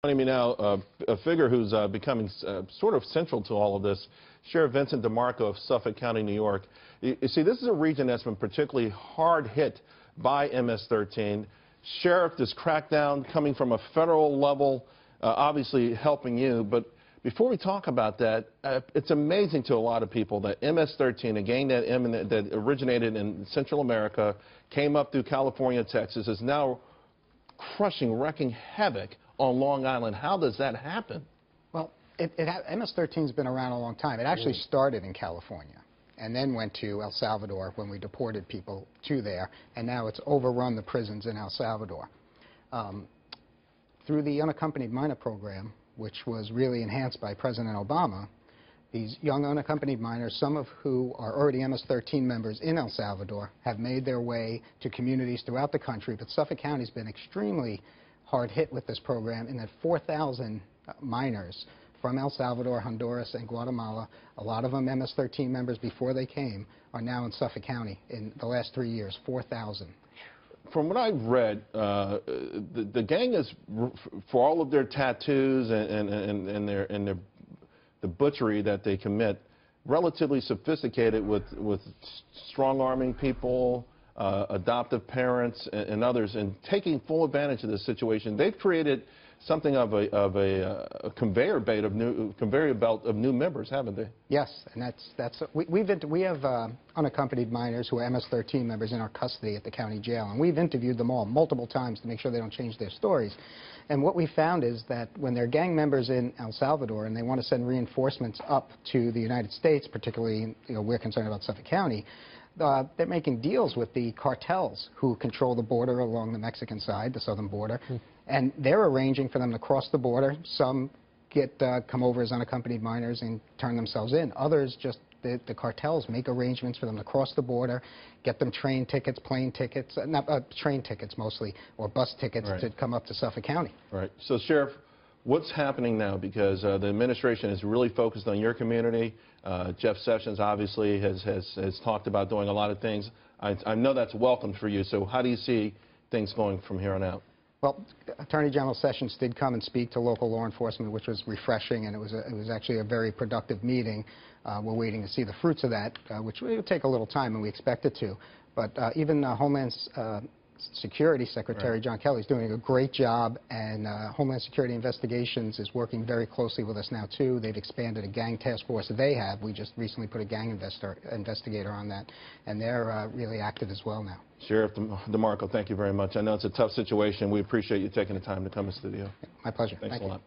Joining me now, a figure who's becoming sort of central to all of this, Sheriff Vincent DeMarco of Suffolk County, New York. You see, this is a region that's been particularly hard hit by MS-13. Sheriff, this crackdown coming from a federal level, obviously helping you. But before we talk about that, it's amazing to a lot of people that MS-13, a gang that originated in Central America, came up through California, Texas, is now crushing, wreaking havoc on Long Island. How does that happen? Well, MS-13's been around a long time. It actually started in California and then went to El Salvador when we deported people to there, and now it's overrun the prisons in El Salvador. Through the unaccompanied minor program, which was really enhanced by President Obama, these young unaccompanied minors, some of who are already MS-13 members in El Salvador, have made their way to communities throughout the country, but Suffolk County's been extremely hard hit with this program in that 4,000 minors from El Salvador, Honduras, and Guatemala, a lot of them MS-13 members before they came, are now in Suffolk County in the last 3 years, 4,000. From what I've read, the gang is, for all of their tattoos and the butchery that they commit, relatively sophisticated with strong-arming people, adoptive parents and others, and taking full advantage of this situation. They've created something of a conveyor belt of new members, haven't they? Yes, and we have unaccompanied minors who are MS-13 members in our custody at the county jail, and we've interviewed them all multiple times to make sure they don't change their stories. And what we found is that when they're gang members in El Salvador and they want to send reinforcements up to the United States, particularly, we're concerned about Suffolk County, they're making deals with the cartels who control the border along the Mexican side, the southern border, and they're arranging for them to cross the border. Some come over as unaccompanied minors and turn themselves in. Others the cartels make arrangements for them to cross the border, get them train tickets, plane tickets, train tickets mostly, or bus tickets to come up to Suffolk County. Right. So, Sheriff, what's happening now? Because the administration is really focused on your community. Jeff Sessions obviously has talked about doing a lot of things. I know that's welcome for you. So how do you see things going from here on out? Well, Attorney General Sessions did come and speak to local law enforcement, which was refreshing, and it was actually a very productive meeting. We're waiting to see the fruits of that, which will take a little time, and we expect it to. But even Homeland Security Secretary John Kelly is doing a great job, and Homeland Security Investigations is working very closely with us now, too. They've expanded a gang task force. We just recently put a gang investigator on that, and they're really active as well now. Sheriff DeMarco, thank you very much. I know it's a tough situation. We appreciate you taking the time to come to the studio. My pleasure. Thanks a lot.